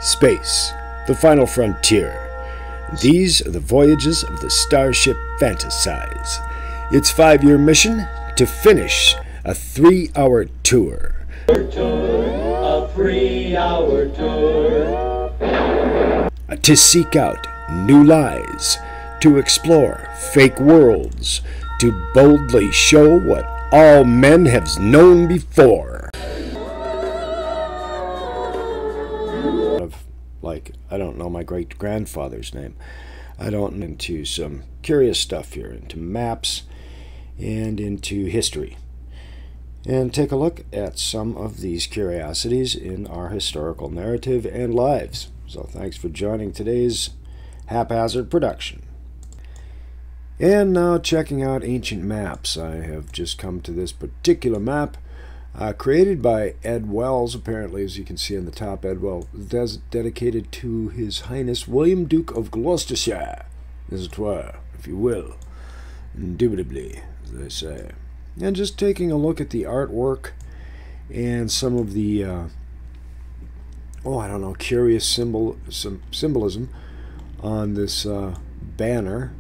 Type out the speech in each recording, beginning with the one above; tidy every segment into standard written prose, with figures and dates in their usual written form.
Space, the final frontier. These are the voyages of the starship Fantasize. Its 5-year mission to finish a 3-hour tour. A 3-hour tour. To seek out new lies, to explore fake worlds, to boldly show what all men have known before. Like, I don't know my great-grandfather's name. I don't into some curious stuff here, into maps and into history. And take a look at some of these curiosities in our historical narrative and lives. So thanks for joining today's haphazard production. And now checking out ancient maps. I have just come to this particular map created by Ed Wells, apparently, as you can see on the top. Ed Wells is dedicated to His Highness William, Duke of Gloucestershire, as it were, if you will, indubitably, as they say. And just taking a look at the artwork and some of the, I don't know, curious symbolism on this banner,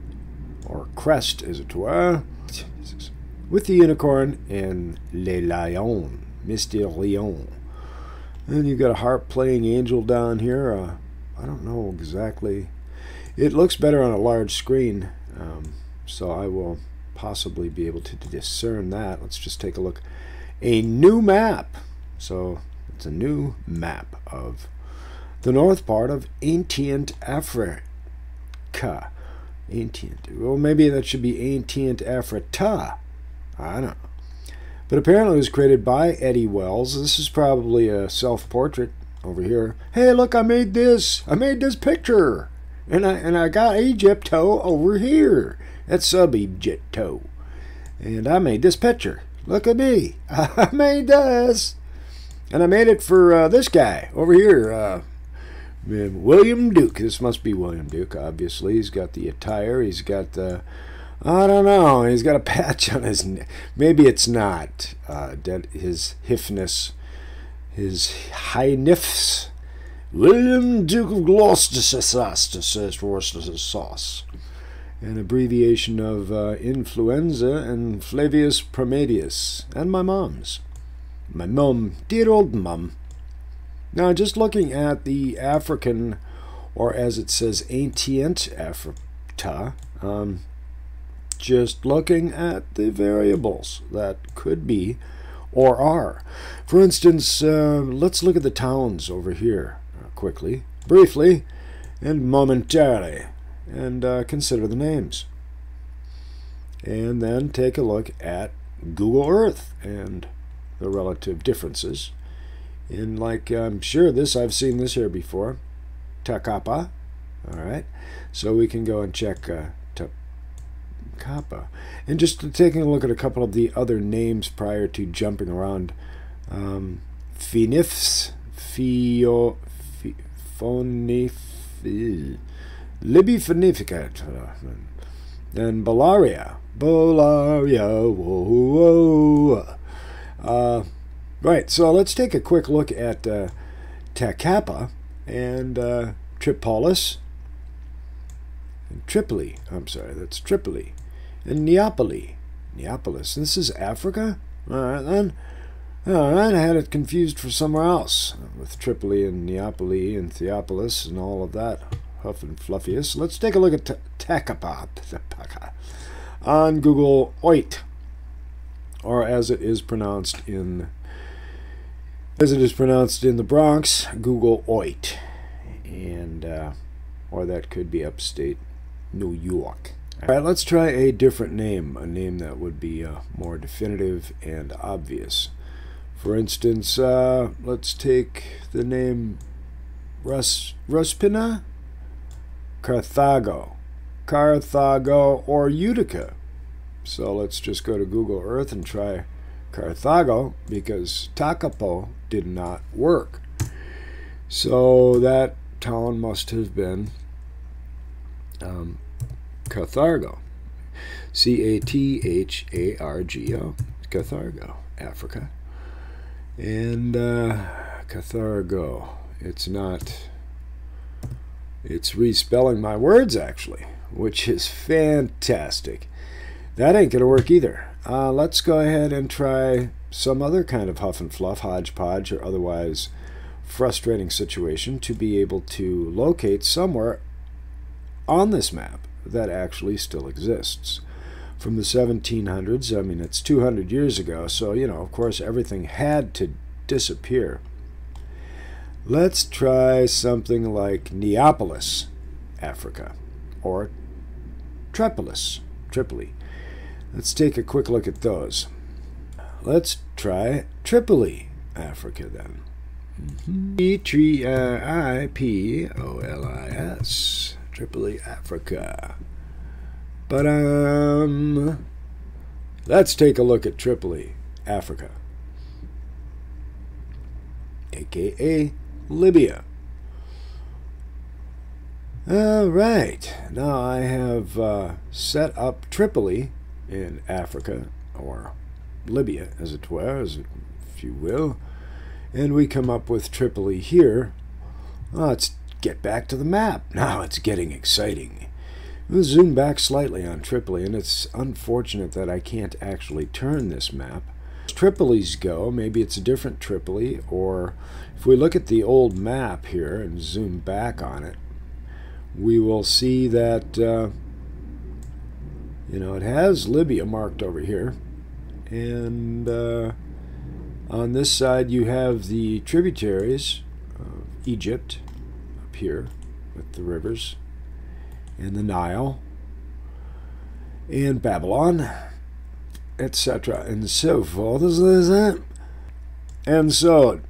or crest, as it were, with the unicorn and Le Lion, Mr. Lion. And you've got a harp-playing angel down here. I don't know exactly. It looks better on a large screen, so I will possibly be able to discern that. Let's just take a look. A new map. So it's a new map of the north part of ancient Africa. Ancient. Well, maybe that should be ancient Africa. I don't know. But apparently it was created by Eddie Wells. This is probably a self-portrait over here. Hey, look, I made this. I made this picture. And I got Egypto over here. That's sub-Egypto. And I made this picture. Look at me. I made this. And I made it for this guy over here. William Duke. This must be William Duke, obviously. He's got the attire. He's got the... I don't know. He's got a patch on his neck. Maybe it's not. His Hifness. His Highness. William Duke of Gloucester sauce. An abbreviation of influenza and Flavius Promedius. And my mom's. My mom. Dear old mom. Now, just looking at the African, or as it says, ancient Africa, just looking at the variables that could be or are. For instance, let's look at the towns over here quickly, briefly, and momentarily, and consider the names. And then take a look at Google Earth and the relative differences. In, like, I'm sure I've seen this here before. Takapa. All right. So we can go and check Takapa. And just taking a look at a couple of the other names prior to jumping around. Phoenix, Libby Finificat, and Bolaria. Right, so let's take a quick look at Takapa and Tripolis. And Tripoli, I'm sorry, that's Tripoli. And Neapolis. This is Africa? Alright then. Alright, I had it confused for somewhere else. With Tripoli and Neapoli and Theopolis and all of that. Huff and fluffiest. Let's take a look at Takapa on Google Earth. Or as it is pronounced in the Bronx, Google Earth. And or that could be upstate New York. All right, let's try a different name, a name that would be more definitive and obvious. For instance, let's take the name Ruspina, Carthago, or Utica. So let's just go to Google Earth and try Carthago, because Takapo did not work. So that town must have been Carthago. Cathargo. Carthago, Africa. And Carthago. It's not It's respelling my words, actually, which is fantastic. That ain't going to work either. Let's go ahead and try some other kind of huff and fluff, hodgepodge, or otherwise frustrating situation to be able to locate somewhere on this map that actually still exists. From the 1700s, I mean, it's 200 years ago, so, you know, of course, everything had to disappear. Let's try something like Neapolis, Africa, or Tripoli. Let's take a quick look at those. Let's try Tripoli, Africa, then. Tripolis, Tripoli, Africa. But let's take a look at Tripoli, Africa, aka Libya. All right, now I have set up Tripoli in Africa, or Libya, as it were, if you will, and we come up with Tripoli here. Let's get back to the map. Now it's getting exciting. We'll zoom back slightly on Tripoli, and it's unfortunate that I can't actually turn this map. As Tripolis go, maybe it's a different Tripoli, or if we look at the old map here and zoom back on it, we will see that, you know, it has Libya marked over here, and on this side you have the tributaries of Egypt up here with the rivers, and the Nile, and Babylon, etc., and so forth. And so,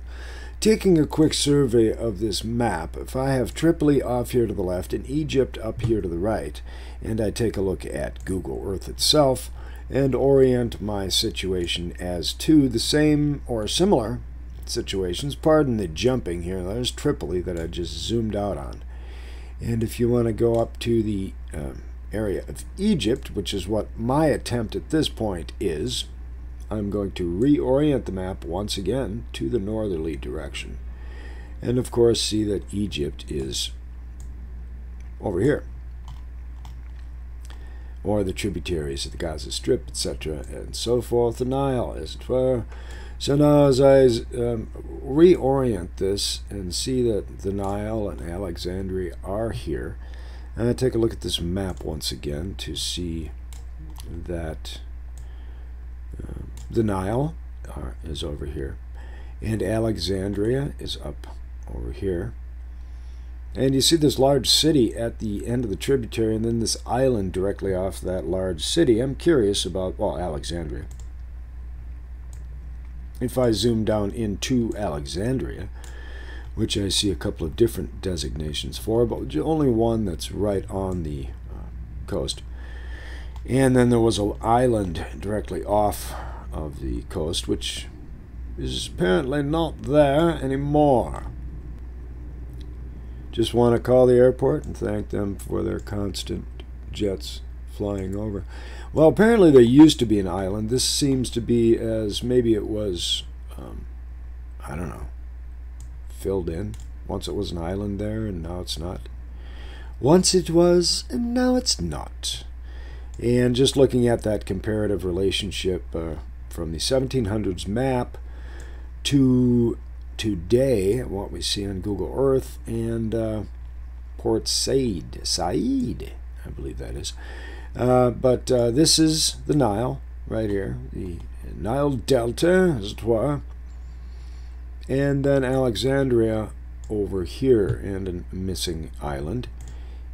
taking a quick survey of this map, if I have Tripoli off here to the left and Egypt up here to the right, and I take a look at Google Earth itself and orient my situation as to the same or similar situations, pardon the jumping here, there's Tripoli that I just zoomed out on. And if you want to go up to the area of Egypt, which is what my attempt at this point is, I'm going to reorient the map once again to the northerly direction. And of course see that Egypt is over here, or the tributaries of the Gaza Strip, etc., and so forth, the Nile, as it were. So now as I reorient this and see that the Nile and Alexandria are here, and I take a look at this map once again to see that the Nile is over here, and Alexandria is up over here. And you see this large city at the end of the tributary, and then this island directly off that large city. I'm curious about, well, Alexandria. If I zoom down into Alexandria, which I see a couple of different designations for, but only one that's right on the coast. And then there was an island directly off of the coast, which is apparently not there anymore. Just want to call the airport and thank them for their constant jets flying over. Well, apparently there used to be an island. This seems to be as maybe it was, I don't know, filled in. Once it was an island there, and now it's not. Once it was, and now it's not. And just looking at that comparative relationship from the 1700s map to today, what we see on Google Earth, and Port Said, I believe that is. But this is the Nile right here, the Nile Delta, as it were, and then Alexandria over here, and a missing island.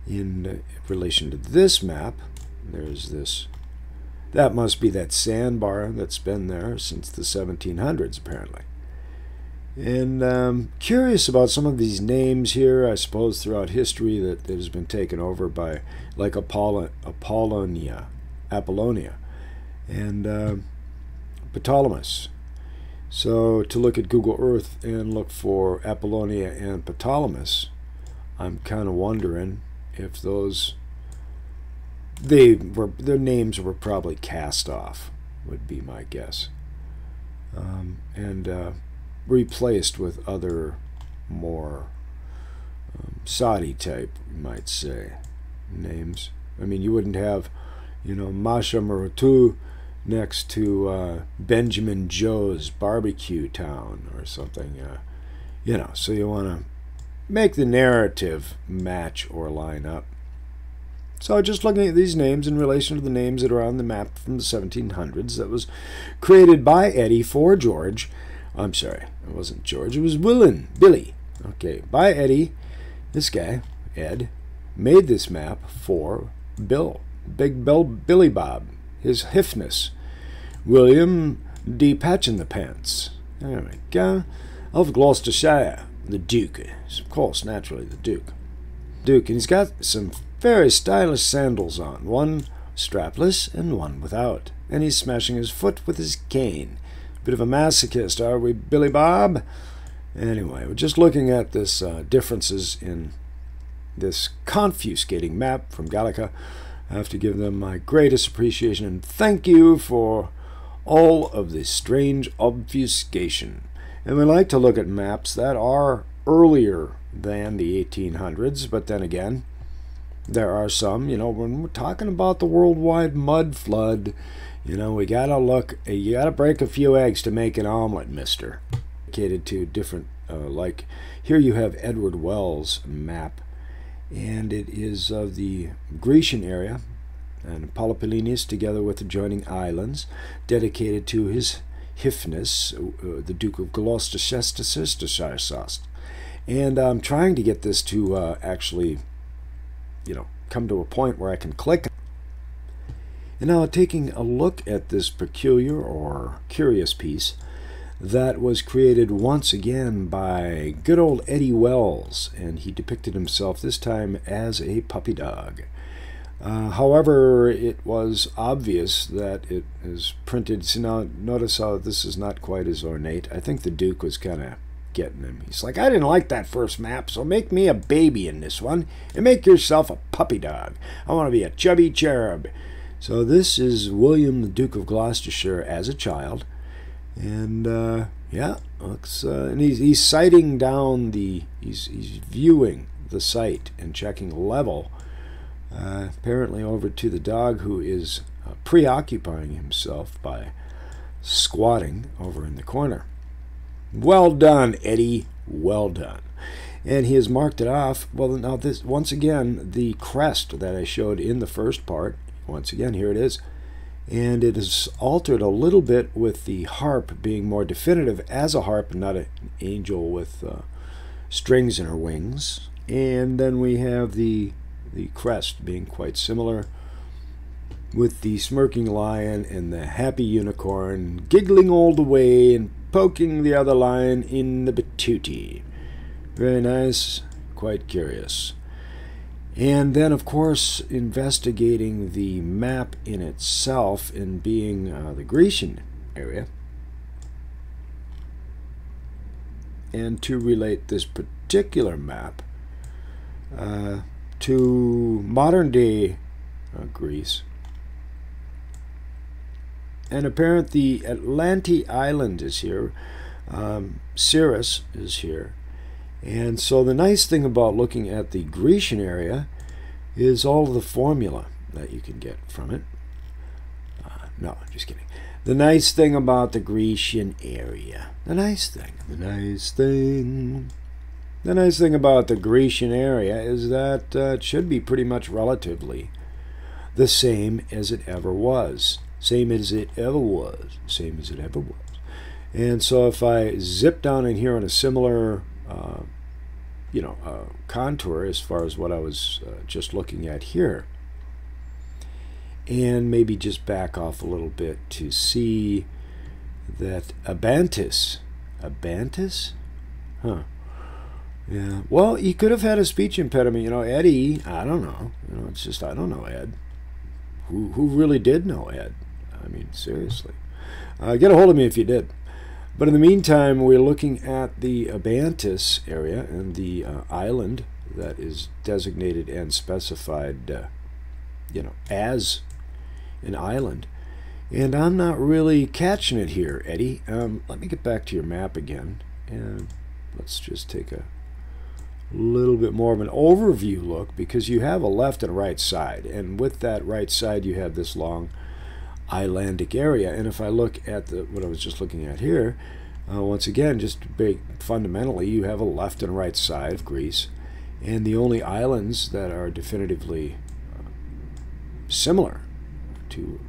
In relation to this map, there's this. That must be that sandbar that's been there since the 1700s, apparently. And curious about some of these names here, I suppose, throughout history that has been taken over by, like Apollonia, and Ptolemais. So to look at Google Earth and look for Apollonia and Ptolemais, I'm kind of wondering if those, their names were probably cast off, would be my guess, and replaced with other more Saudi type, you might say, names. I mean, you wouldn't have, you know, Masha Marutu next to Benjamin Joe's barbecue town or something. You know, so you want to make the narrative match or line up. So just looking at these names in relation to the names that are on the map from the 1700s that was created by Eddie for George. I'm sorry, it wasn't George, it was Billy. Okay, by Eddie, this guy, Ed, made this map for Bill, Billy Bob, his Hifness, William D. Patch-in-the-Pants. There we go. Of Gloucestershire, the Duke, of course, naturally the Duke. And he's got some very stylish sandals on, one strapless and one without, and he's smashing his foot with his cane. Bit of a masochist, are we, Billy Bob? Anyway, we're just looking at this differences in this confuscating map from Gallica. I have to give them my greatest appreciation and thank you for all of this strange obfuscation. And we like to look at maps that are earlier than the 1800s, but then again, there are some, you know, when we're talking about the worldwide mud flood, you know, we gotta look, you gotta break a few eggs to make an omelet, mister. Dedicated to different, like, here you have Edward Wells' map, and it is of the Grecian area, and Peloponnese together with adjoining islands, dedicated to his Hifness, the Duke of Gloucestershire. And I'm trying to get this to actually, you know, come to a point where I can click. And now taking a look at this peculiar or curious piece that was created once again by good old Eddie Wells, and he depicted himself this time as a puppy dog. However, it was obvious that it is printed. So now notice how this is not quite as ornate. I think the Duke was kind of getting him. He's like, I didn't like that first map, so make me a baby in this one and make yourself a puppy dog. I want to be a chubby cherub. So this is William, the Duke of Gloucestershire, as a child. And yeah, looks, and he's sighting down the, he's viewing the site and checking level. Apparently over to the dog, who is preoccupying himself by squatting over in the corner. Well done, Eddie. Well done. And he has marked it off. Well, now this, once again, the crest that I showed in the first part, once again, here it is. And it is altered a little bit with the harp being more definitive as a harp and not an angel with strings in her wings. And then we have the crest being quite similar, with the smirking lion and the happy unicorn giggling all the way and poking the other lion in the patootie. Very nice, quite curious. And then, of course, investigating the map in itself and being the Grecian area, and to relate this particular map to modern-day Greece. And apparently the Atlantic Island is here. Cirrus is here. And so the nice thing about looking at the Grecian area is all of the formula that you can get from it. No, just kidding. The nice thing about the Grecian area, the nice thing about the Grecian area is that it should be pretty much relatively the same as it ever was. Same as it ever was. And so if I zip down in here on a similar contour as far as what I was just looking at here, and maybe just back off a little bit to see that Abantus, huh? Yeah. Well, he could have had a speech impediment, you know. Eddie, I don't know. You know, it's just I don't know Ed. Who really did know Ed? I mean, seriously. Get a hold of me if you did. But in the meantime, we're looking at the Abantus area and the island that is designated and specified, as an island. And I'm not really catching it here, Eddie. Let me get back to your map again, and let's just take a little bit more of an overview look, because you have a left and a right side, and with that right side you have this long islandic area. And if I look at what I was just looking at here, once again, just fundamentally, you have a left and right side of Greece, and the only islands that are definitively similar to,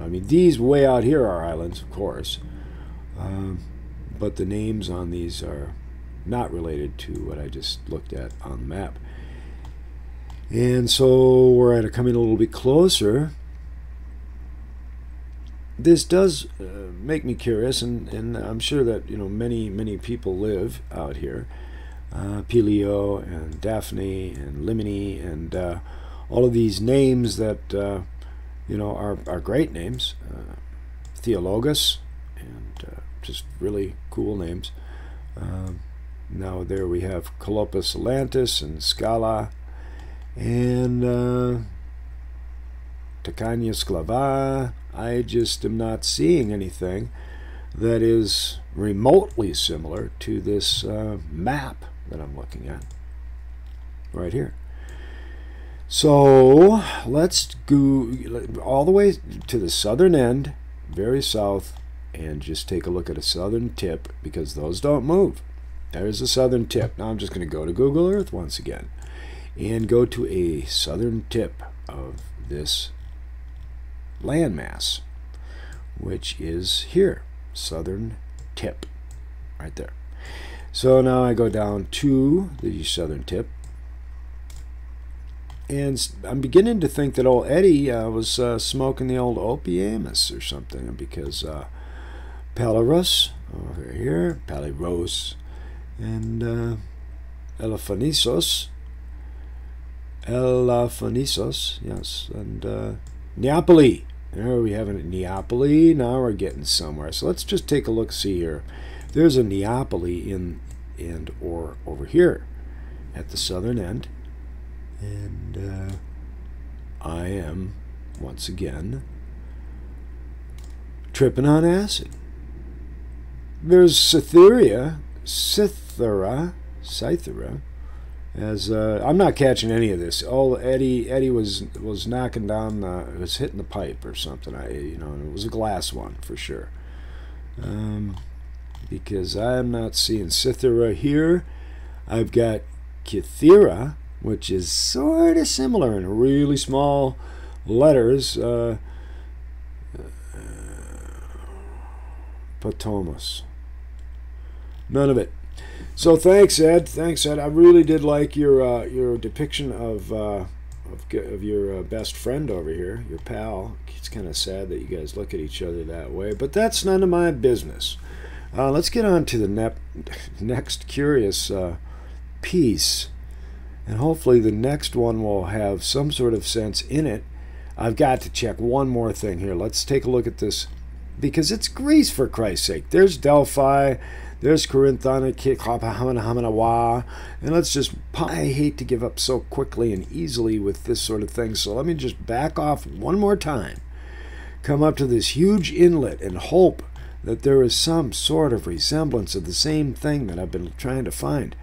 I mean, these way out here are islands, of course, but the names on these are not related to what I just looked at on the map. And so we're coming a little bit closer. This does make me curious, and I'm sure that many people live out here. Pelio and Daphne and Limini and all of these names that are great names. Theologus, and just really cool names. Now there we have Colopus Atlantis and Scala and Tacania Sclava. I just am not seeing anything that is remotely similar to this map that I'm looking at right here. So let's go all the way to the southern end, very south, and just take a look at a southern tip, because those don't move. There's the southern tip. Now I'm just going to go to Google Earth once again and go to a southern tip of this landmass, which is here, southern tip, right there. So now I go down to the southern tip, and I'm beginning to think that old Eddie was smoking the old opiamus or something, because Palairos over here, Palairos, and Elafonisos, yes, and Neapoli. There we have it at Neapoli. Now we're getting somewhere. So let's just take a look, see here. There's a Neapoli or over here at the southern end, and I am once again tripping on acid. There's Cythera, as I'm not catching any of this. Oh, Eddie was knocking down, was hitting the pipe or something. And it was a glass one for sure. Because I'm not seeing Cythera here. I've got Kythera, which is sort of similar in really small letters. Potomos. None of it. So thanks, Ed. Thanks, Ed. I really did like your depiction of your best friend over here, your pal. It's kind of sad that you guys look at each other that way, but that's none of my business. Let's get on to the next curious piece, and hopefully the next one will have some sort of sense in it. I've got to check one more thing here. Let's take a look at this, because it's Greece, for Christ's sake. There's Delphi. There's Corinth, and let's just, I hate to give up so quickly and easily with this sort of thing, so let me just back off one more time, come up to this huge inlet, and hope that there is some sort of resemblance of the same thing that I've been trying to find.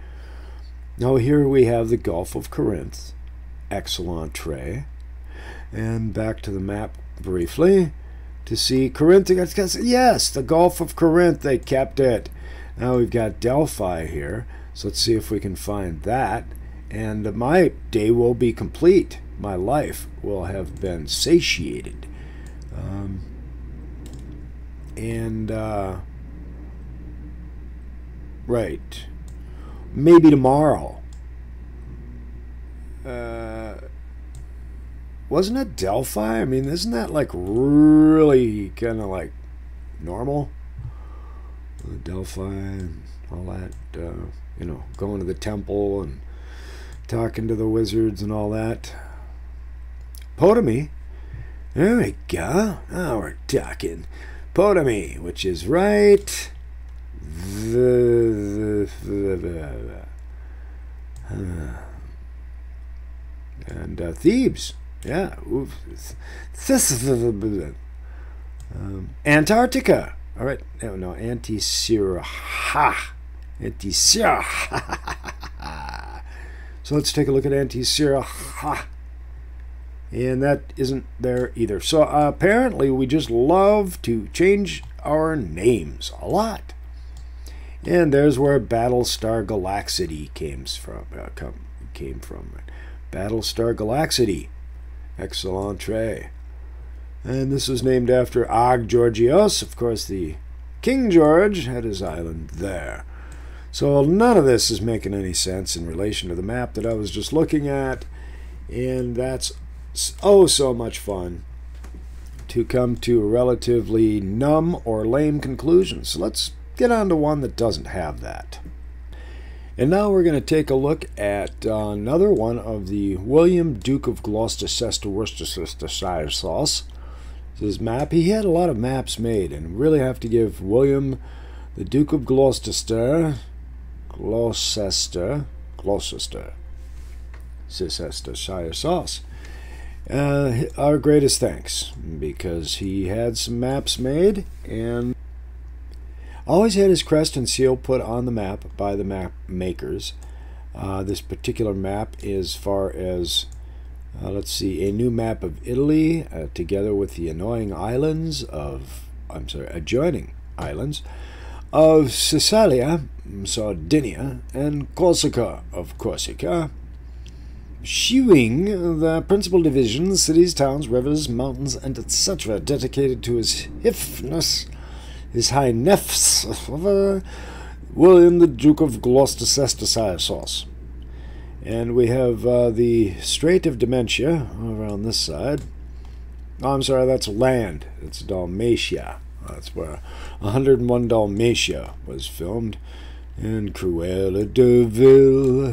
Now here we have the Gulf of Corinth, excellent tray, and back to the map briefly to see Corinth. Yes, the Gulf of Corinth, they kept it. Now we've got Delphi here, so let's see if we can find that, and my day will be complete. My life will have been satiated. Right, maybe tomorrow. Wasn't it Delphi? I mean, isn't that like really kind of like normal? Delphi and all that, going to the temple and talking to the wizards and all that. Potami. There we go. Now we're talking. Potami, which is right. And Thebes. Yeah. Antarctica. All right. No, Antisira. Antisira. So let's take a look at Antisera. Ha! And that isn't there either. So apparently we just love to change our names a lot. And there's where Battlestar Galaxity came from. Battlestar Galaxity. Excellent. And this was named after Og Georgios. Of course, the King George had his island there. So none of this is making any sense in relation to the map that I was just looking at. And that's oh so much fun to come to a relatively numb or lame conclusion. So let's get on to one that doesn't have that. And now we're going to take a look at another one of the William, Duke of Gloucester, Worcestershire sauce. His map. He had a lot of maps made, and really have to give William, the Duke of Gloucester, Worcestershire sauce, our greatest thanks, because he had some maps made and always had his crest and seal put on the map by the map makers. This particular map is far as let's see, a new map of Italy, together with the adjoining islands of Sicilia, Sardinia, and Corsica of Corsica, shewing the principal divisions, cities, towns, rivers, mountains, and etc., dedicated to his highness, William the Duke of Gloucestershire sauce. And we have the Strait of Dementia over on this side. Oh, I'm sorry, that's land. It's Dalmatia. That's where 101 Dalmatia was filmed. And Cruella de Vil.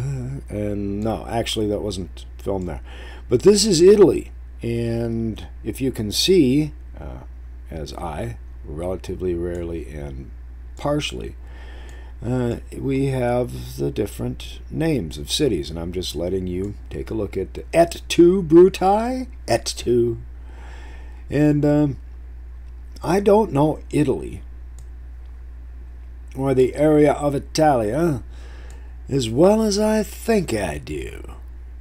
And no, actually that wasn't filmed there. But this is Italy. And if you can see, as I relatively rarely and partially, we have the different names of cities, and I'm just letting you take a look at Et tu, Brutai? Et tu. And I don't know Italy, or the area of Italia, as well as I think I do.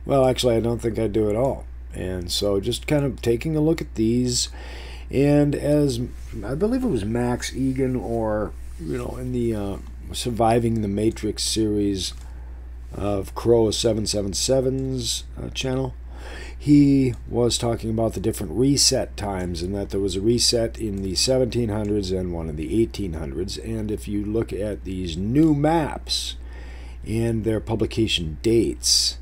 Well, actually, I don't think I do at all. And so just kind of taking a look at these, and as I believe it was Max Egan, or, in the Surviving the Matrix series of Crow 777's channel, he was talking about the different reset times, and that there was a reset in the 1700s and one in the 1800s. And if you look at these new maps and their publication dates,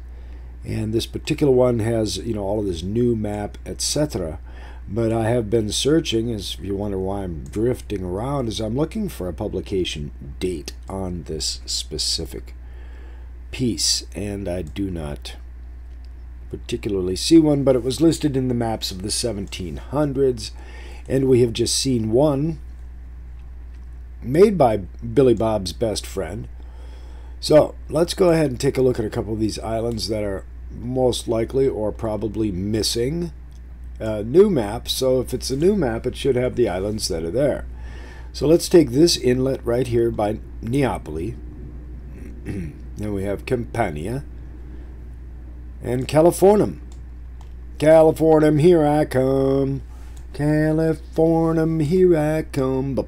and this particular one has all of this new map, etc., but I have been searching, as if you wonder why I'm drifting around, is I'm looking for a publication date on this specific piece, and I do not particularly see one, but it was listed in the maps of the 1700s, and we have just seen one made by Billy Bob's best friend. So let's go ahead and take a look at a couple of these islands that are most likely or probably missing new map. So if it's a new map, it should have the islands that are there. So let's take this inlet right here by Neapoli. Then we have Campania and Californium. Californium, here I come. Californium, here I come.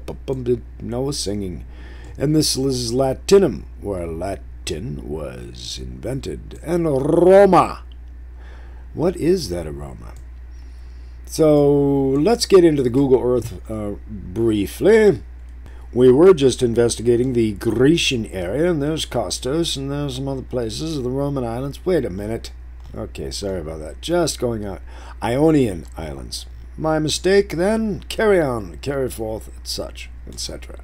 No singing. And this is Latinum, where Latin was invented. And Roma. What is that aroma? So let's get into the Google Earth briefly. We were just investigating the Grecian area, and there's Kostos, and there's some other places of the Roman islands. Wait a minute. Okay, sorry about that. Just going out. Ionian Islands. My mistake, then. Carry on, carry forth, and such, etc.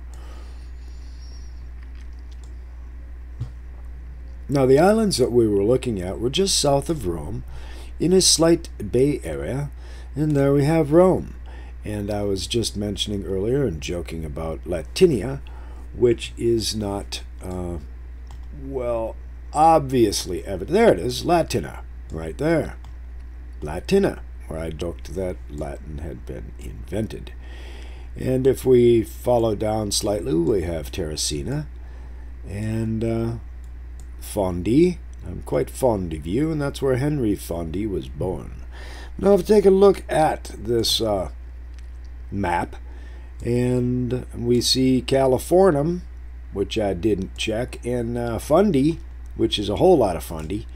Now, the islands that we were looking at were just south of Rome, in a slight bay area, and there we have Rome. And I was just mentioning earlier and joking about Latinia, which is not, well, obviously evident. There it is, Latina, right there. Latina, where I joked that Latin had been invented. And if we follow down slightly, we have Terracina and Fondi, I'm quite fond of you, and that's where Henry Fondy was born. Now, if we take a look at this map, and we see Californium, which I didn't check, and Fundy, which is a whole lot of Fundy.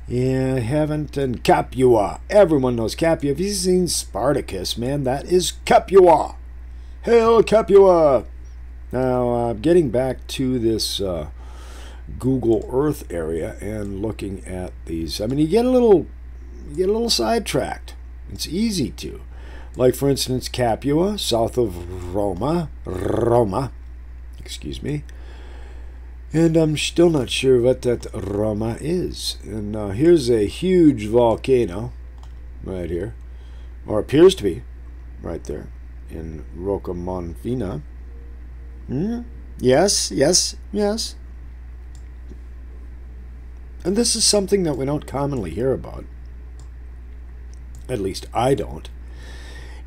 Yeah, I haven't, and Capua. Everyone knows Capua. Have you seen Spartacus, man? That is Capua. Hail Capua! Now, getting back to this Google Earth area and looking at these, I mean, you get a little sidetracked. It's easy to. Like, for instance, Capua, south of Roma, excuse me. And I'm still not sure what that Roma is. And here's a huge volcano right here, or appears to be right there in Rocamonfina. Yes, yes, yes. And this is something that we don't commonly hear about. At least I don't.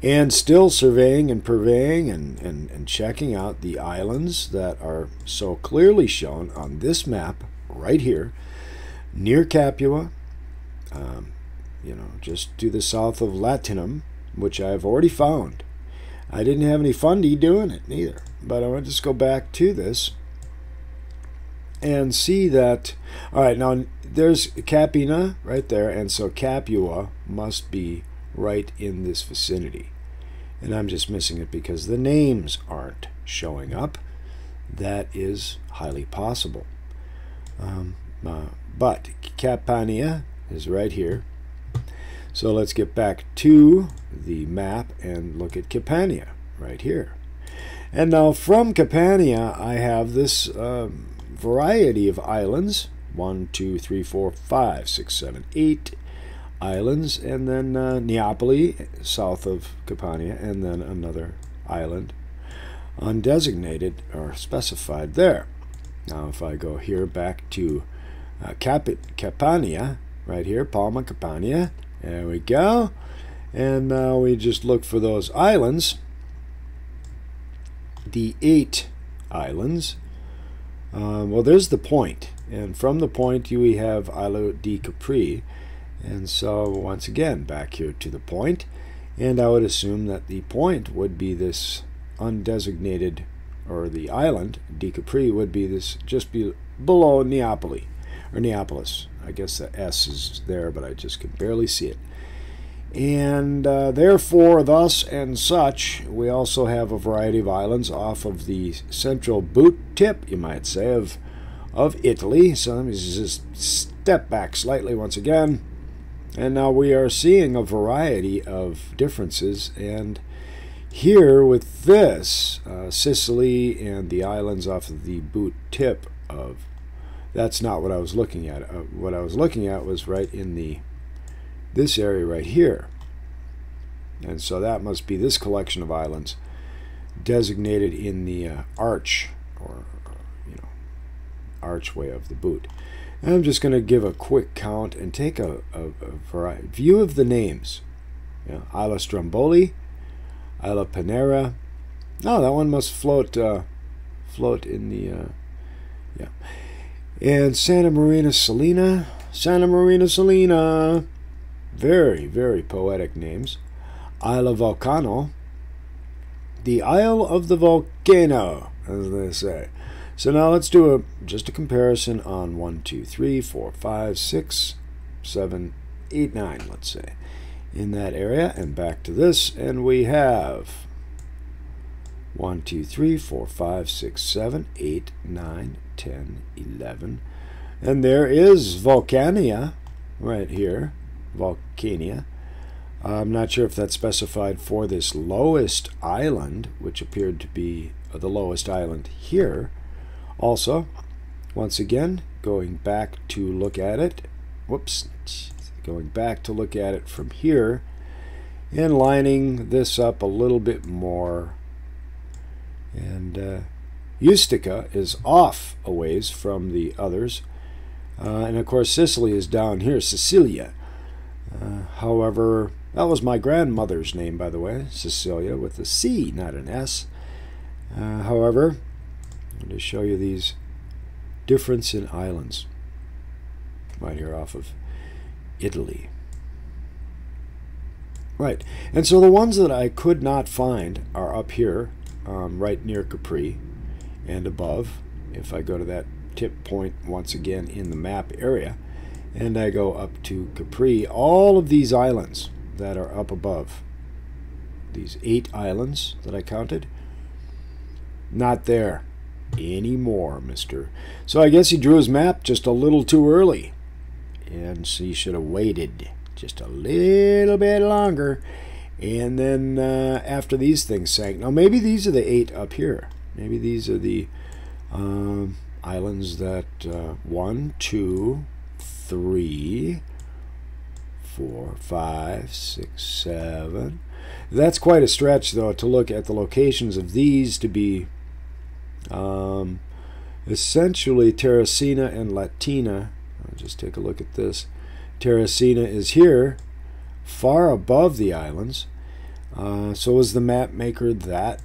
And still surveying and purveying and checking out the islands that are so clearly shown on this map right here, near Capua, just to the south of Latinum, which I've already found. I didn't have any Fundy doing it neither, but I want to just go back to this and see that. All right, now there's Capina right there, and so Capua must be right in this vicinity. And I'm just missing it because the names aren't showing up. That is highly possible. But Capania is right here. So let's get back to the map and look at Capania right here. And now from Capania, I have this variety of islands. 1, 2, 3, 4, 5, 6, 7, 8 islands, and then Neapoli, south of Capania, and then another island undesignated or specified there. Now if I go here back to Capania, right here, Palma Capania, there we go, and now we just look for those islands, the 8 islands. Well, there's the point, and from the point we have Isla di Capri. And so, once again, back here to the point, and I would assume that the point would be this undesignated, or the island, di Capri, would be this, just be below Neapoli, or Neapolis. I guess the S is there, but I just can barely see it. And therefore, thus and such, we also have a variety of islands off of the central boot tip, you might say, of Italy. So let me just step back slightly once again. And now we are seeing a variety of differences, and here with this, Sicily and the islands off of the boot tip of, that's not what I was looking at. What I was looking at was right in this area right here. And so that must be this collection of islands designated in the arch, or archway of the boot. And I'm just going to give a quick count and take a variety view of the names. Isla Stromboli, Isla Panera. Oh, that one must float in the yeah. And Santa Marina Salina, very, very poetic names. Isla Volcano, the Isle of the Volcano, as they say. So now let's do just a comparison on 1, 2, 3, 4, 5, 6, 7, 8, 9, let's say, in that area, and back to this, and we have 1, 2, 3, 4, 5, 6, 7, 8, 9, 10, 11, and there is Volcania right here, Volcania. I'm not sure if that's specified for this lowest island, which appeared to be the lowest island here. Also, once again, going back to look at it, going back to look at it from here, and lining this up a little bit more. And Ustica is off a ways from the others. And of course, Sicily is down here, Sicilia. However, that was my grandmother's name, by the way, Cecilia, with a C, not an S. However, I'm going to show you these difference in islands. right here off of Italy. Right, and so the ones that I could not find are up here, right near Capri and above. If I go to that tip point once again in the map area, and I go up to Capri, all of these islands that are up above, these 8 islands that I counted, not there anymore, mister. So I guess he drew his map just a little too early, and so he should have waited just a little bit longer. And then after these things sank, now maybe these are the 8 up here. Maybe these are the islands that 1, 2, 3, 4, 5, 6, 7. That's quite a stretch, though, to look at the locations of these to be essentially Terracina and Latina. I'll just take a look at this. Terracina is here, far above the islands. So is the map maker that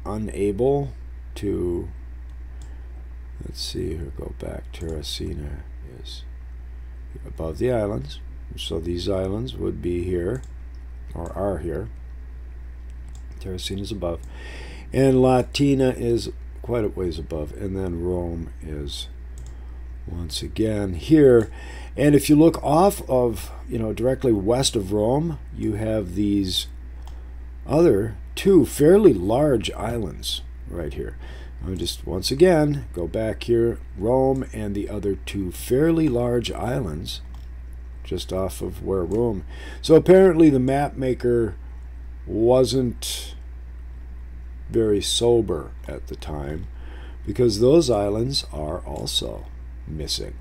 unable to, let's see here, go back. Terracina is above the islands, so these islands would be here, or are here. Terracina is above, and Latina is quite a ways above, and then Rome is once again here. And if you look off of, directly west of Rome, you have these other 2 fairly large islands right here. I'll just once again go back here, Rome and the other 2 fairly large islands just off of where Rome. So apparently the map maker wasn't very sober at the time, because those islands are also missing.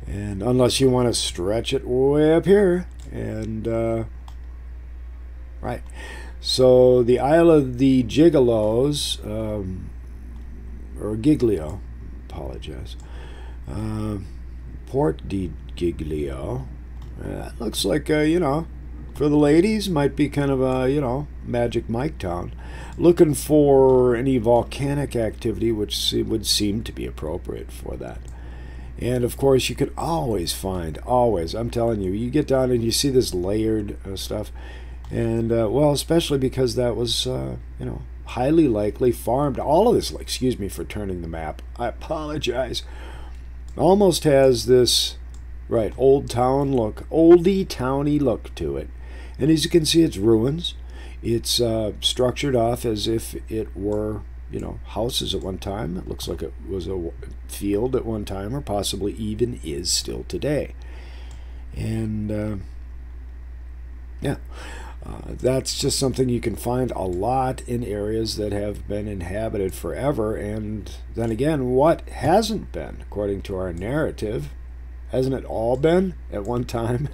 And unless you want to stretch it way up here, and right, so the Isle of the Gigolos, or Giglio, apologize, Port di Giglio, looks like for the ladies, might be kind of a Magic Mike town. Looking for any volcanic activity, which would seem to be appropriate for that. And of course, you could always find, I'm telling you, you get down and you see this layered stuff, and well, especially because that was highly likely farmed. All of this, excuse me for turning the map, I apologize, almost has this old town look, oldie towny look to it. And as you can see, it's ruins. It's structured off as if it were houses at one time. It looks like it was a field at one time, or possibly even is still today. And that's just something you can find a lot in areas that have been inhabited forever. And then again, what hasn't been, according to our narrative? Hasn't it all been at one time?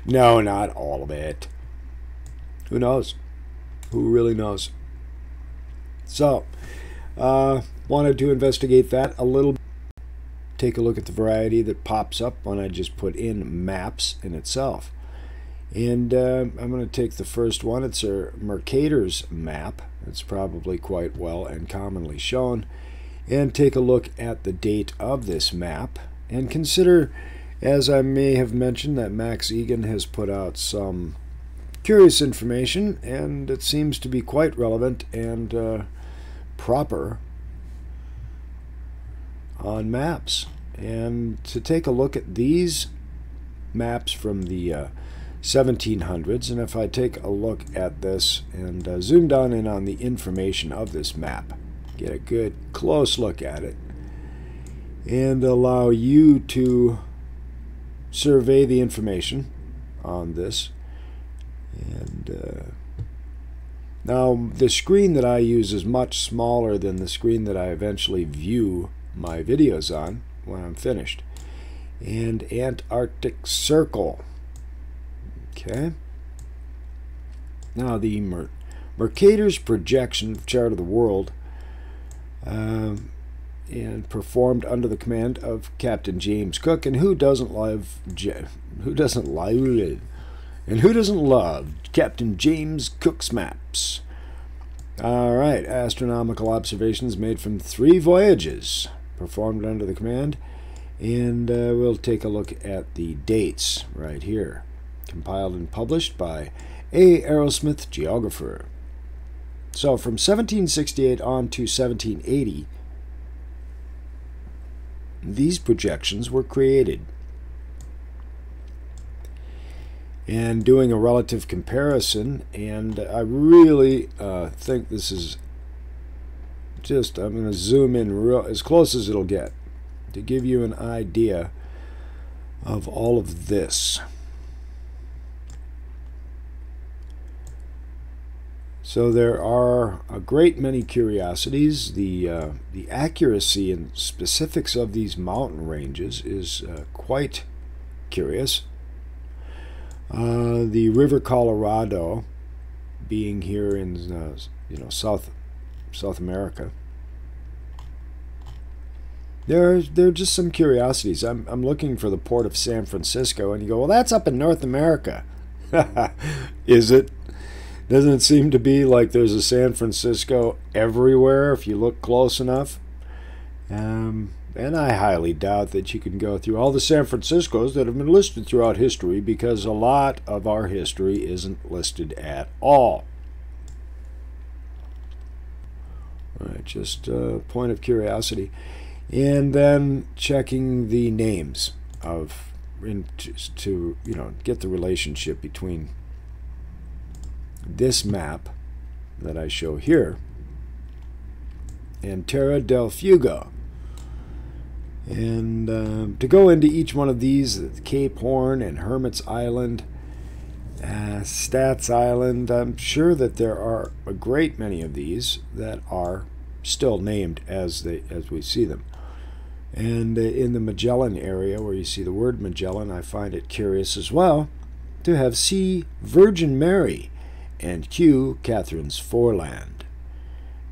No, not all of it. Who knows? Who really knows? So, wanted to investigate that a little bit. Take a look at the variety that pops up when I just put in maps in itself. And I'm going to take the first one. It's a Mercator's map. It's probably quite well and commonly shown. And take a look at the date of this map. And consider, as I may have mentioned, that Max Egan has put out some curious information, and it seems to be quite relevant and proper on maps. And to take a look at these maps from the 1700s, and if I take a look at this and zoom down in on the information of this map, get a good close look at it, and allow you to survey the information on this. And now the screen that I use is much smaller than the screen that I eventually view my videos on when I'm finished. And Antarctic Circle. Okay. Now the Mercator's projection chart of the world, and performed under the command of Captain James Cook. And who doesn't love Captain James Cook's maps? All right, astronomical observations made from 3 voyages performed under the command And we'll take a look at the dates right here. Compiled and published by A. Arrowsmith, geographer. So from 1768 on to 1780, these projections were created. And doing a relative comparison, and I really think this is just, I'm going to zoom in real as close as it'll get to give you an idea of all of this. So there are a great many curiosities. The accuracy and specifics of these mountain ranges is quite curious. The River Colorado, being here in South America, there are just some curiosities. I'm looking for the port of San Francisco, and you go, well, that's up in North America. Is it? Doesn't it seem to be like there's a San Francisco everywhere if you look close enough? And I highly doubt that you can go through all the San Franciscos that have been listed throughout history, because a lot of our history isn't listed at all. All right, just a point of curiosity. And then checking the names of, to get the relationship between this map that I show here and Terra del Fuego. And to go into each one of these, Cape Horn and Hermit's Island, Stats Island, I'm sure that there are a great many of these that are still named as we see them. And in the Magellan area, where you see the word Magellan, I find it curious as well to have C. Virgin Mary and Q. Catherine's Foreland,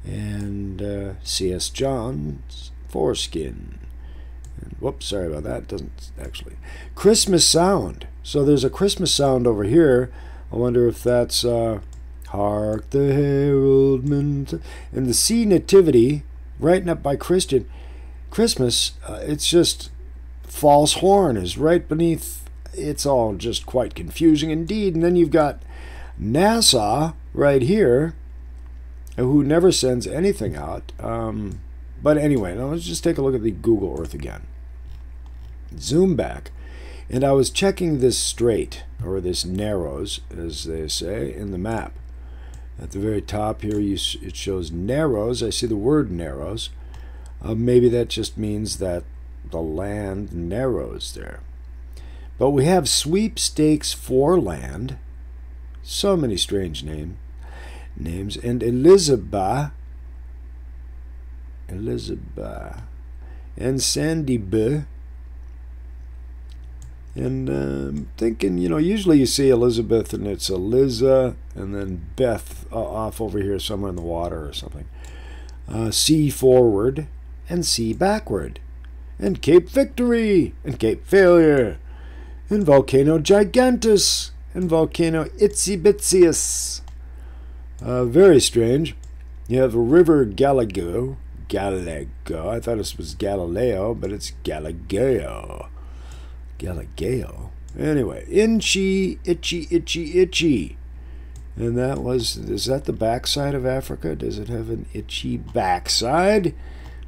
and C.S. John's Foreskin. And, whoops, sorry about that. It doesn't actually. Christmas Sound. So there's a Christmas Sound over here. I wonder if that's Hark the Heraldman. And the C. Nativity, right up by Christmas, it's just false horn is right beneath. It's all just quite confusing indeed. And then you've got NASA right here, who never sends anything out. But anyway, now let's just take a look at the Google Earth again. Zoom back. And I was checking this strait, or this narrows, as they say, in the map. At the very top here, it shows narrows. I see the word narrows. Maybe that just means that the land narrows there. But we have sweepstakes for land. So many strange names. And Elizabeth, and Sandy, and thinking, usually you see Elizabeth and it's Eliza, and then Beth off over here somewhere in the water or something. Sea forward and sea backward, and Cape Victory and Cape Failure, and Volcano Gigantus and Volcano Itsy-Bitsius. Very strange. You have a river Gallico. I thought this was Galileo, but it's Galileo. Anyway, Itchy. And is that the backside of Africa? Does it have an itchy backside?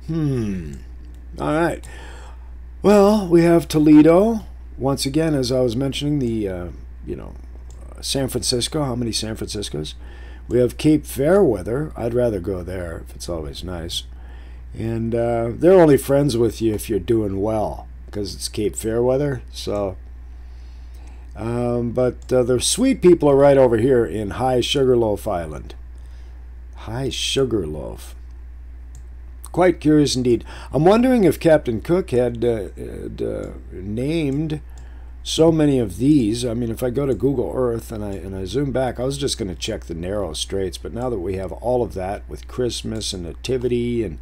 All right. Well, we have Toledo. Once again, as I was mentioning, the, San Francisco. How many San Franciscos? We have Cape Fairweather. I'd rather go there if it's always nice. And they're only friends with you if you're doing well, because it's Cape Fairweather. So, but the sweet people are right over here in High Sugarloaf Island. High Sugarloaf. Quite curious indeed. I'm wondering if Captain Cook had named so many of these. I mean, if I go to Google Earth and I zoom back, I was just going to check the narrow straits, but now that we have all of that with Christmas and Nativity and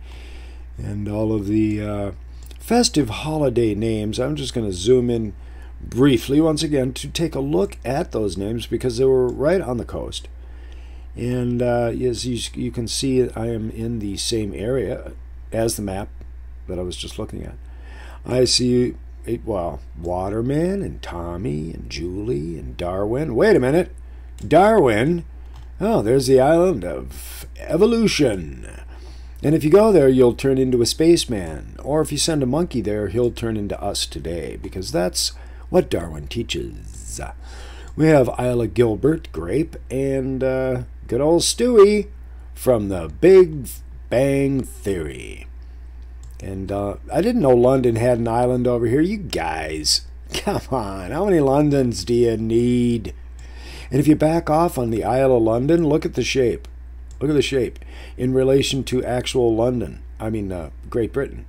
all of the festive holiday names, I'm just going to zoom in briefly once again to take a look at those names, because they were right on the coast. And as you can see, I am in the same area as the map that I was just looking at. I see, well, Waterman and Tommy and Julie and Darwin. Wait a minute. Darwin? Oh, there's the island of evolution. And if you go there, you'll turn into a spaceman. Or if you send a monkey there, he'll turn into us today, because that's what Darwin teaches. We have Isla Gilbert, Grape, and good old Stewie from the Big Bang Theory. And I didn't know London had an island over here. You guys, come on, how many Londons do you need? And if you back off on the Isle of London, look at the shape. Look at the shape in relation to actual London. I mean, Great Britain.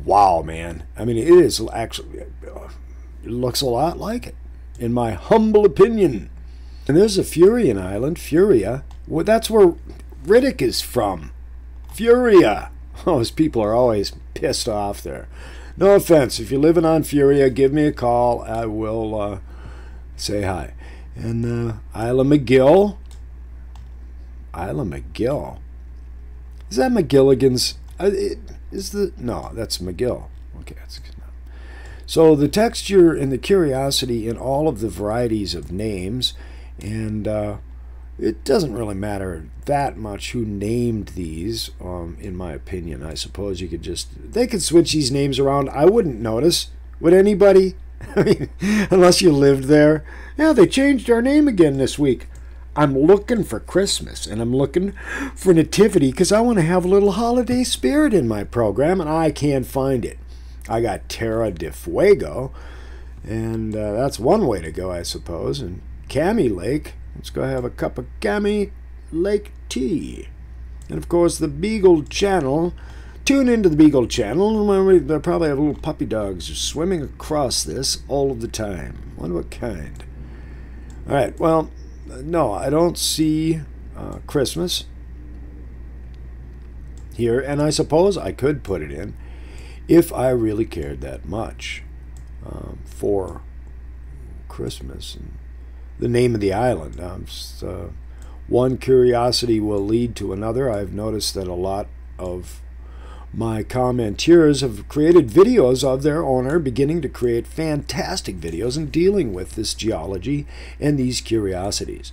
Wow, man. I mean, it is actually, it looks a lot like it, in my humble opinion. And there's a Furian island, Furia. Well, that's where Riddick is from. Furia. Oh, those people are always pissed off there. No offense. If you're living on Furia, give me a call. I will say hi. And Isla McGill. Isla McGill. Is that McGilligan's? No, that's McGill. Okay, that's good. So the texture and the curiosity in all of the varieties of names, and it doesn't really matter that much who named these, in my opinion. I suppose you could they could switch these names around. I wouldn't notice. Would anybody? I mean, unless you lived there. Yeah, they changed our name again this week. I'm looking for Christmas, and I'm looking for Nativity because I want to have a little holiday spirit in my program, and I can't find it. I got Terra de Fuego, and that's one way to go, I suppose. And Cami Lake. Let's go have a cup of Cami Lake tea. And, of course, the Beagle Channel. Tune into the Beagle Channel. They'll probably have little puppy dogs swimming across this all of the time. Wonder what kind. All right, well, no, I don't see Christmas here, and I suppose I could put it in if I really cared that much for Christmas and the name of the island. One curiosity will lead to another. I've noticed that a lot of my commenters have created videos of their owner, beginning to create fantastic videos and dealing with this geology and these curiosities.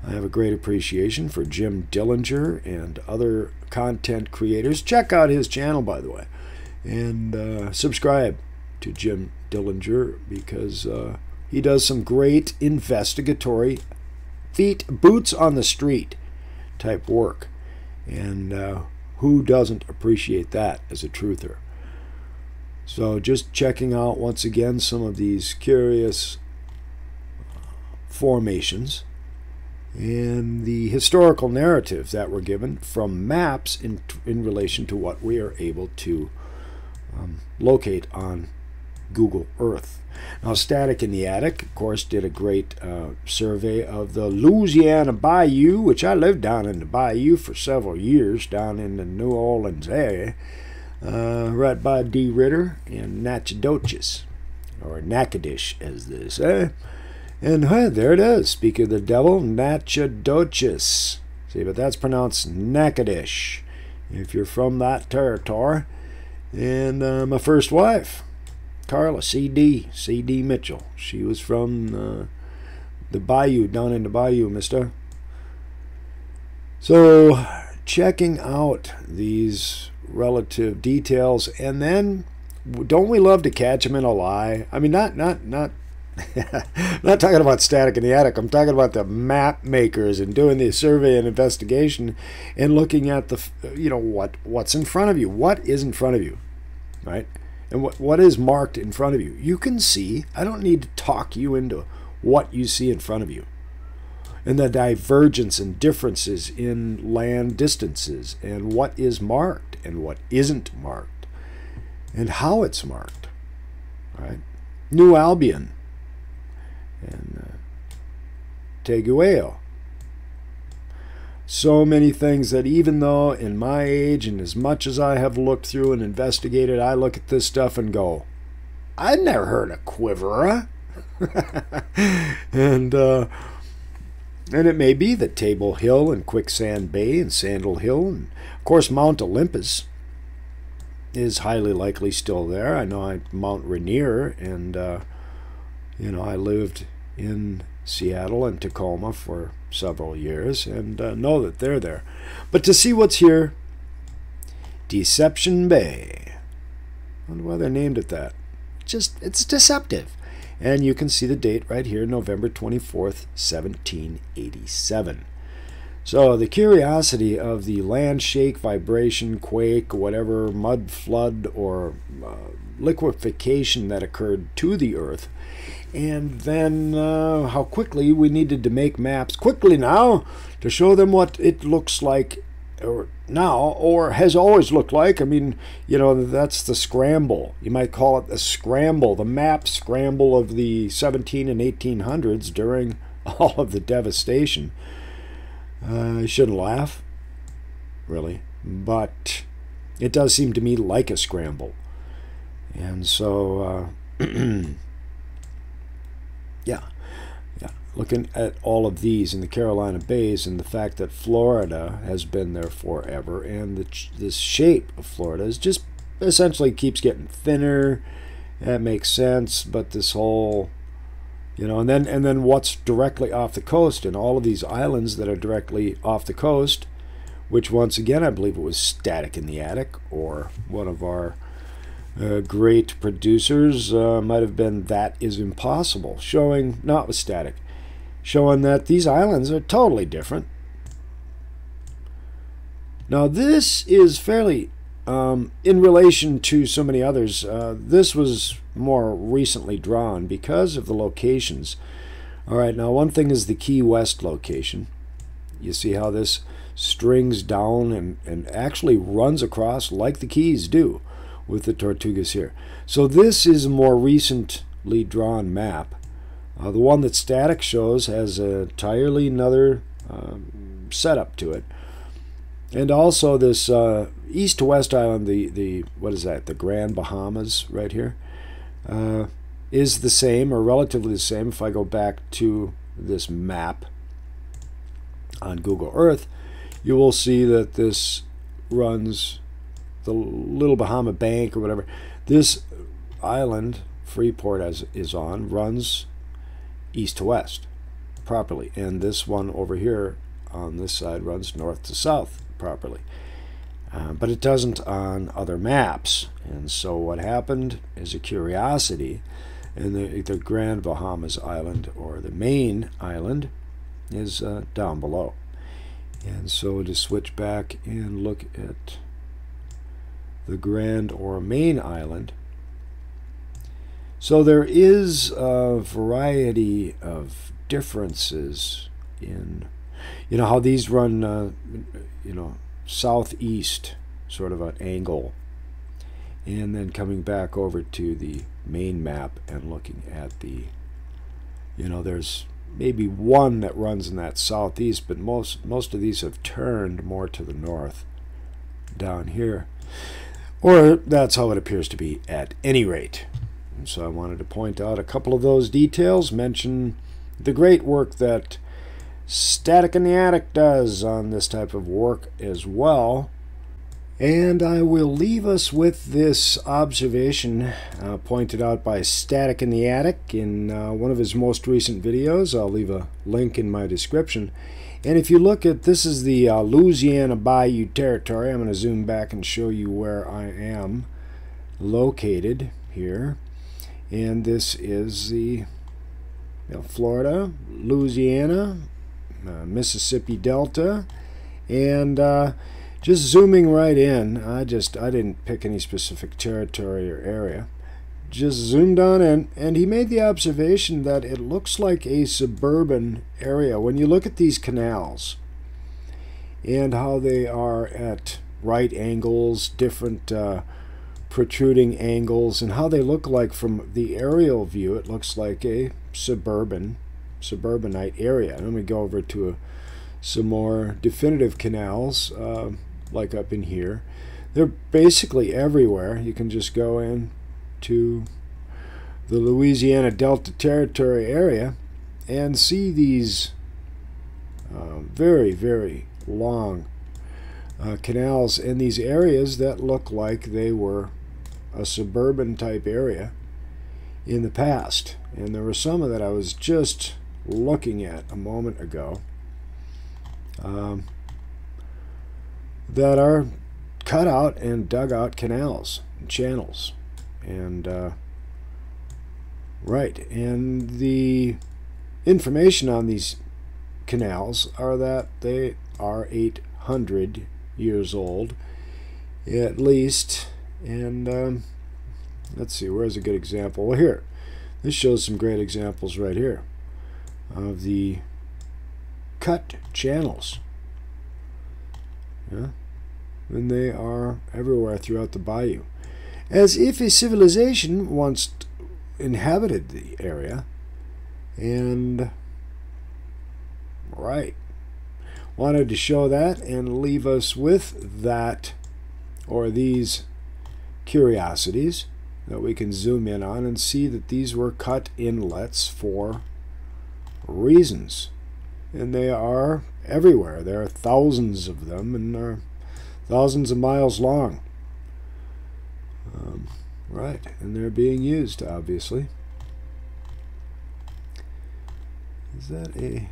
I have a great appreciation for Jim Dillinger and other content creators. Check out his channel, by the way, and subscribe to Jim Dillinger, because he does some great investigatory boots on the street type work. And who doesn't appreciate that as a truther? So just checking out once again some of these curious formations and the historical narratives that were given from maps in relation to what we are able to locate on Google Earth. Now, Static in the Attic, of course, did a great survey of the Louisiana Bayou, which I lived down in the Bayou for several years, down in the New Orleans area, right by D. Ritter and Natchitoches, or Natchitoches, as they say. And there it is. Speak of the devil, Natchitoches. See, but that's pronounced Natchitoches if you're from that territory. And my first wife, Carla, C.D. Mitchell. She was from the Bayou, down in the Bayou, mister. So, checking out these relative details, and then, don't we love to catch them in a lie? I mean, not not talking about Static in the Attic. I'm talking about the map makers and doing the survey and investigation and looking at the, what's in front of you. What is in front of you, right? And what is marked in front of you. You can see. I don't need to talk you into what you see in front of you. And the divergence and differences in land distances and what is marked and what isn't marked and how it's marked, right? New Albion and Tegueo. So many things that, even though in my age and as much as I have looked through and investigated, I look at this stuff and go, I'd never heard of Quivera. And it may be that Table Hill and Quicksand Bay and Sandal Hill and, of course, Mount Olympus is highly likely still there. I know Mount Rainier, and you know, I lived in Seattle and Tacoma for several years, and know that they're there. But to see what's here, Deception Bay. I wonder why they named it that. It's deceptive. And you can see the date right here, November 24th, 1787. So the curiosity of the land shake, vibration, quake, whatever, mud flood, or liquefaction that occurred to the Earth, and then how quickly we needed to make maps quickly now to show them what it looks like or has always looked like. I mean, you know, that's the scramble. You might call it the scramble, the map scramble of the 17 and 1800s during all of the devastation. I shouldn't laugh, really, but it does seem to me like a scramble. And so, yeah, looking at all of these in the Carolina Bays, and the fact that Florida has been there forever, and this shape of Florida is just essentially keeps getting thinner. That makes sense, but this whole, you know, and then what's directly off the coast, and all of these islands that are directly off the coast, which once again I believe it was Static in the Attic, or one of our great producers might have been That Is Impossible, showing, not with Static, showing that these islands are totally different. Now this is fairly, in relation to so many others, this was more recently drawn because of the locations. All right, now one thing is the Key West location. You see how this strings down and actually runs across like the Keys do with the Tortugas here. So this is a more recently drawn map. The one that Static shows has entirely another setup to it. And also this east to west island, the what is that, the Grand Bahamas right here, is the same, or relatively the same. If I go back to this map on Google Earth, you will see that this runs the Little Bahama Bank or whatever. This island, Freeport as is on, runs east to west properly, and this one over here on this side runs north to south properly, but it doesn't on other maps. And so what happened is a curiosity, and the Grand Bahamas Island, or the main island, is down below. And so to switch back and look at the Grand or main island, so there is a variety of differences in, you know, how these run, you know, southeast sort of an angle, and then coming back over to the main map and looking at the, you know, there's maybe one that runs in that southeast, but most of these have turned more to the north down here, or that's how it appears to be at any rate. And so I wanted to point out a couple of those details, mention the great work that Static in the Attic does on this type of work as well. And I will leave us with this observation pointed out by Static in the Attic in one of his most recent videos. I'll leave a link in my description. And if you look at, this is the Louisiana Bayou territory. I'm going to zoom back and show you where I am located here. And this is the, you know, Florida, Louisiana, Mississippi Delta, and just zooming right in, I didn't pick any specific territory or area, just zoomed on in, and he made the observation that it looks like a suburban area when you look at these canals and how they are at right angles, different protruding angles, and how they look like from the aerial view. It looks like a suburbanite area. And then we go over to some more definitive canals, like up in here. They're basically everywhere. You can just go in to the Louisiana Delta Territory area and see these very, very long canals in these areas that look like they were a suburban type area in the past. And there were some that I was just looking at a moment ago that are cut out and dug out canals and channels. And right, and the information on these canals are that they are 800 years old at least. And let's see, where's a good example? Well, here, this shows some great examples right here of the cut channels. Yeah, and they are everywhere throughout the bayou, as if a civilization once inhabited the area. And right, wanted to show that and leave us with that, or these curiosities that we can zoom in on and see that these were cut inlets for reasons. And they are everywhere. There are thousands of them, and they're thousands of miles long. Right, and they're being used, obviously. Is that a...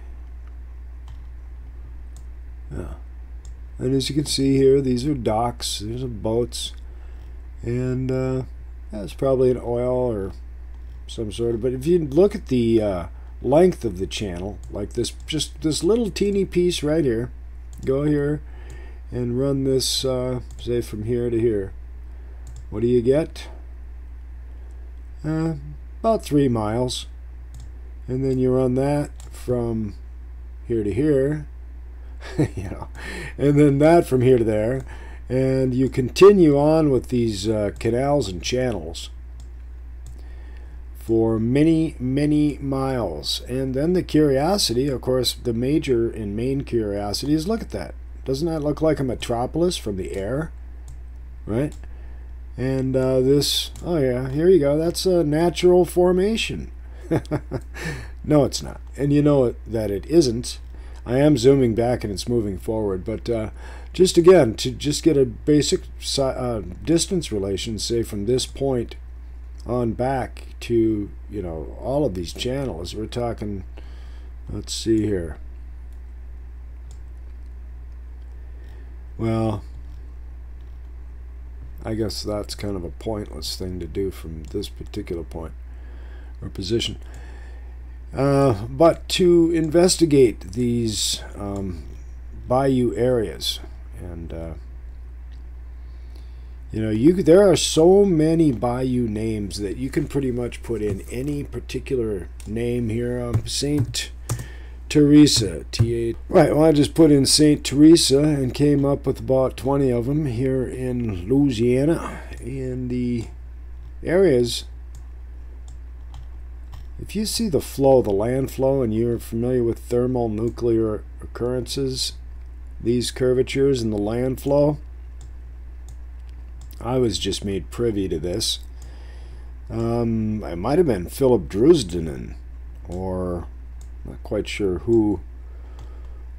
Yeah. And as you can see here, these are docks, these are boats, and that's probably an oil or some sort of... But if you look at the length of the channel, like this, just this little teeny piece right here, go here and run this, say from here to here. What do you get? About 3 miles. And then you run that from here to here, you know, and then that from here to there, and you continue on with these canals and channels for many, many miles. And then the curiosity, of course, the major and main curiosity is, look at that. Doesn't that look like a metropolis from the air? Right? And this, oh yeah, here you go. That's a natural formation. No, it's not. And you know that it isn't. I am zooming back and it's moving forward. But just again, to just get a basic distance relation, say from this point on back to, you know, all of these channels, we're talking, let's see here. Well, I guess that's kind of a pointless thing to do from this particular point or position. But to investigate these bayou areas, and you know, there are so many bayou names that you can pretty much put in any particular name here. St. Teresa, right, well, I just put in St. Teresa and came up with about 20 of them here in Louisiana. And the areas, if you see the flow, the land flow, and you're familiar with thermal nuclear occurrences, these curvatures in the land flow, I was just made privy to this. I might have been Philip Drusdinen, or not quite sure who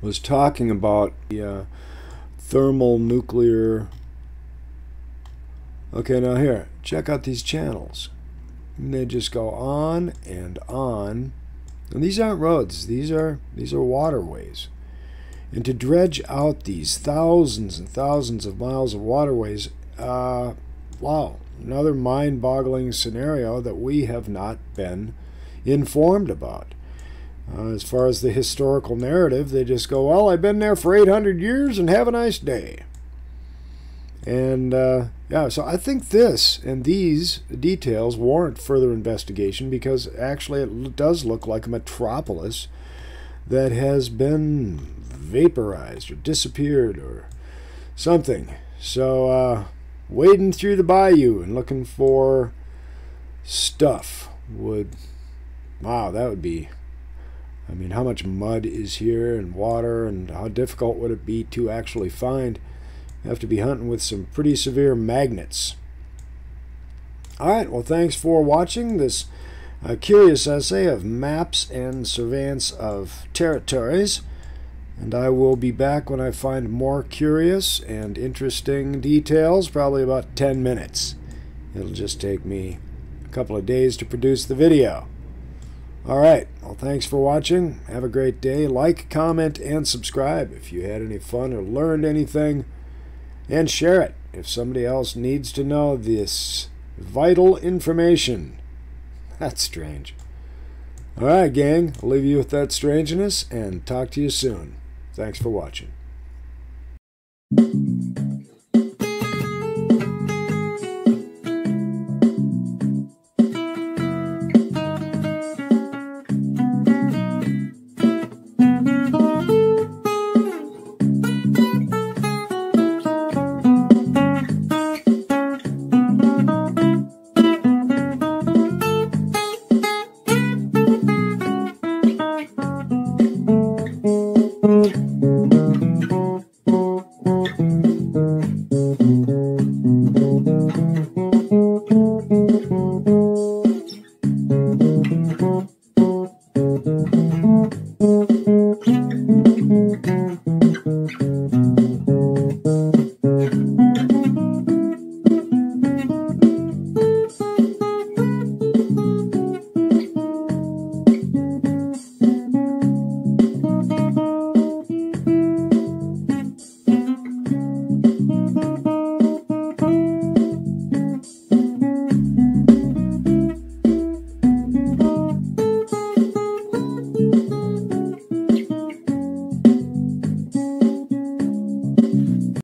was talking about the thermal nuclear. Okay, now here, check out these channels. And they just go on and on. And these aren't roads, these are waterways. And to dredge out these thousands and thousands of miles of waterways, wow, another mind-boggling scenario that we have not been informed about. As far as the historical narrative, they just go, well, I've been there for 800 years and have a nice day. And yeah, so I think this and these details warrant further investigation, because actually it does look like a metropolis that has been vaporized or disappeared or something. So wading through the bayou and looking for stuff would, wow, that would be, I mean, how much mud is here and water, and how difficult would it be to actually find? You have to be hunting with some pretty severe magnets. Alright, well, thanks for watching this curious essay of maps and surveillance of territories. And I will be back when I find more curious and interesting details, probably about 10 minutes. It'll just take me a couple of days to produce the video. Alright, well, thanks for watching. Have a great day. Like, comment, and subscribe if you had any fun or learned anything. And share it if somebody else needs to know this vital information. That's strange. Alright, gang, I'll leave you with that strangeness and talk to you soon. Thanks for watching.